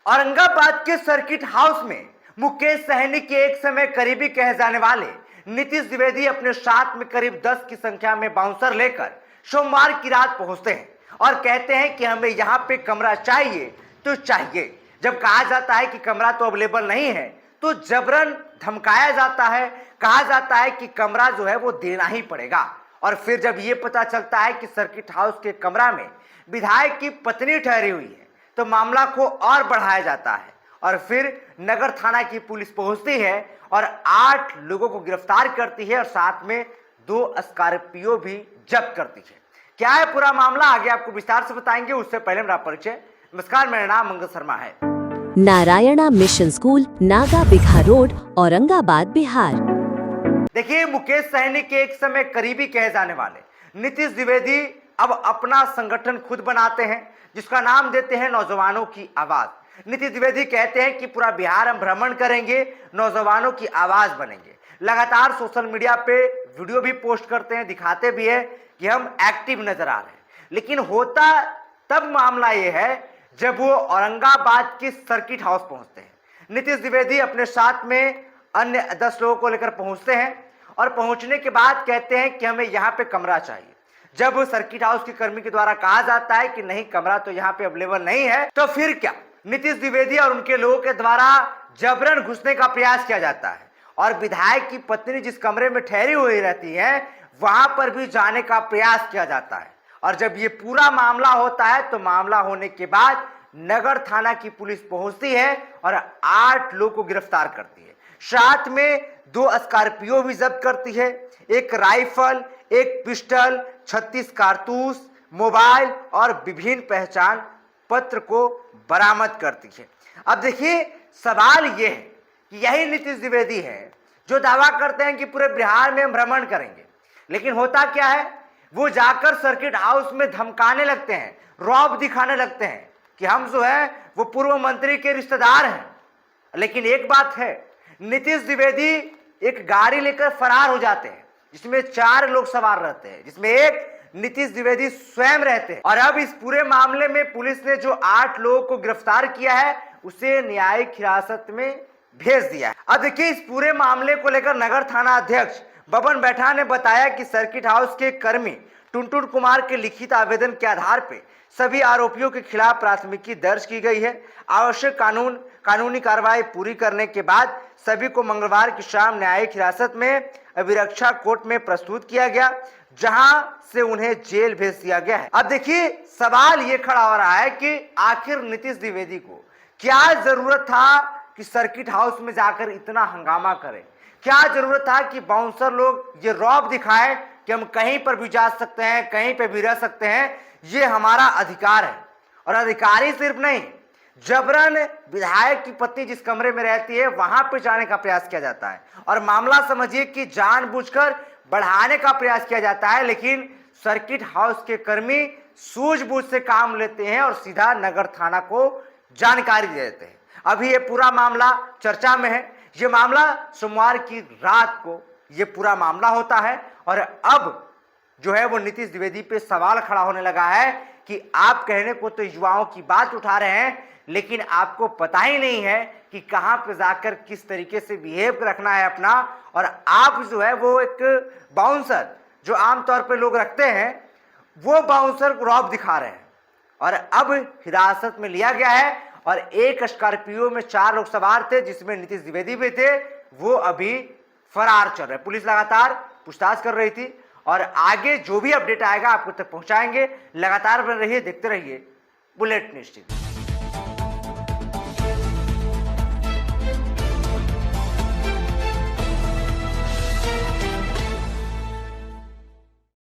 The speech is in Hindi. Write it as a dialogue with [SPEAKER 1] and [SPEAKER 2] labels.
[SPEAKER 1] औरंगाबाद के सर्किट हाउस में मुकेश सहनी के एक समय करीबी कहे जाने वाले नीतीश द्विवेदी अपने साथ में करीब 10 की संख्या में बाउंसर लेकर सोमवार की रात पहुंचते हैं और कहते हैं कि हमें यहां पे कमरा चाहिए तो चाहिए। जब कहा जाता है कि कमरा तो अवेलेबल नहीं है तो जबरन धमकाया जाता है, कहा जाता है कि कमरा जो है वो देना ही पड़ेगा। और फिर जब ये पता चलता है कि सर्किट हाउस के कमरा में विधायक की पत्नी ठहरी हुई है तो मामला को और बढ़ाया जाता है और फिर नगर थाना की पुलिस पहुंचती है और 8 लोगों को गिरफ्तार करती है और साथ में 2 स्कॉर्पियो भी जब्त करती है। क्या है पूरा मामला, आगे आपको विस्तार से बताएंगे। उससे पहले मेरा परिचय। नमस्कार, मेरा नाम मंगल शर्मा है।
[SPEAKER 2] Narayana mission school, Naga bigha road, Aurangabad, Bihar.
[SPEAKER 1] देखिए, मुकेश सहनी के एक समय करीबी कहे जाने वाले नीतीश द्विवेदी अब अपना संगठन खुद बनाते हैं जिसका नाम देते हैं नौजवानों की आवाज। नीतीश द्विवेदी कहते हैं कि पूरा बिहार हम भ्रमण करेंगे, नौजवानों की आवाज बनेंगे। लगातार सोशल मीडिया पे वीडियो भी पोस्ट करते हैं, दिखाते भी है कि हम एक्टिव नजर आ रहे हैं। लेकिन होता तब मामला यह है जब वो औरंगाबाद के सर्किट हाउस पहुंचते हैं। नीतीश द्विवेदी अपने साथ में अन्य 10 लोगों को लेकर पहुंचते हैं और पहुंचने के बाद कहते हैं कि हमें यहाँ पे कमरा चाहिए। जब सर्किट हाउस के कर्मी के द्वारा कहा जाता है कि नहीं, कमरा तो यहाँ पे अवेलेबल नहीं है, तो फिर क्या, नीतीश द्विवेदी और उनके लोगों के द्वारा जबरन घुसने का प्रयास किया जाता है और विधायक की पत्नी जिस कमरे में ठहरी हुई रहती है वहां पर भी जाने का प्रयास किया जाता है। और जब ये पूरा मामला होता है तो मामला होने के बाद नगर थाना की पुलिस पहुंचती है और 8 लोगों को गिरफ्तार करती है। साथ में 2 स्कॉर्पियो भी जब्त करती है, एक राइफल, एक पिस्टल, 36 कारतूस, मोबाइल और विभिन्न पहचान पत्र को बरामद करती है। अब देखिए, सवाल यह है कि यही नीतीश द्विवेदी है जो दावा करते हैं कि पूरे बिहार में हम भ्रमण करेंगे, लेकिन होता क्या है, वो जाकर सर्किट हाउस में धमकाने लगते हैं, रौब दिखाने लगते हैं कि हम जो है वो पूर्व मंत्री के रिश्तेदार हैं। लेकिन एक बात है, नीतीश द्विवेदी एक गाड़ी लेकर फरार हो जाते हैं जिसमें 4 लोग सवार रहते हैं, जिसमें एक नीतीश द्विवेदी स्वयं रहते हैं। और अब इस पूरे मामले में पुलिस ने जो 8 लोगों को गिरफ्तार किया है उसे न्यायिक हिरासत में भेज दिया है। अब देखिए, इस पूरे मामले को लेकर नगर थाना अध्यक्ष बबन बैठा ने बताया कि सर्किट हाउस के कर्मी टुनटुन कुमार के लिखित आवेदन के आधार पर सभी आरोपियों के खिलाफ प्राथमिकी दर्ज की गई है। आवश्यक कानूनी कार्रवाई पूरी करने के बाद सभी को मंगलवार की शाम न्यायिक हिरासत में अभिरक्षा कोर्ट में प्रस्तुत किया गया, जहां से उन्हें जेल भेज दिया गया है। अब देखिए, सवाल ये खड़ा हो रहा है कि आखिर नीतीश द्विवेदी को क्या जरूरत था कि सर्किट हाउस में जाकर इतना हंगामा करें? क्या जरूरत था कि बाउंसर लोग ये रौब दिखाएं कि हम कहीं पर भी जा सकते हैं, कहीं पर भी रह सकते हैं, ये हमारा अधिकार है। और अधिकारी सिर्फ नहीं, जबरन विधायक की पत्नी जिस कमरे में रहती है वहां पर जाने का प्रयास किया जाता है और मामला समझिए कि जानबूझकर बढ़ाने का प्रयास किया जाता है। लेकिन सर्किट हाउस के कर्मी सूझबूझ से काम लेते हैं और सीधा नगर थाना को जानकारी दे देते हैं। अभी ये पूरा मामला चर्चा में है। ये मामला सोमवार की रात को ये पूरा मामला होता है और अब जो है वो नीतीश द्विवेदी पे सवाल खड़ा होने लगा है कि आप कहने को तो युवाओं की बात उठा रहे हैं, लेकिन आपको पता ही नहीं है कि कहां पे जाकर किस तरीके से बिहेव रखना है अपना। और आप जो है वो एक बाउंसर जो आमतौर पे लोग रखते हैं वो बाउंसर को रौब दिखा रहे हैं और अब हिरासत में लिया गया है। और एक स्कॉर्पियो में 4 लोग सवार थे जिसमें नीतीश द्विवेदी भी थे, वो अभी फरार चल रहे। पुलिस लगातार पूछताछ कर रही थी और आगे जो भी अपडेट आएगा आपको तक पहुंचाएंगे। लगातार बने रहिए, देखते रहिए बुलेट न्यूज़।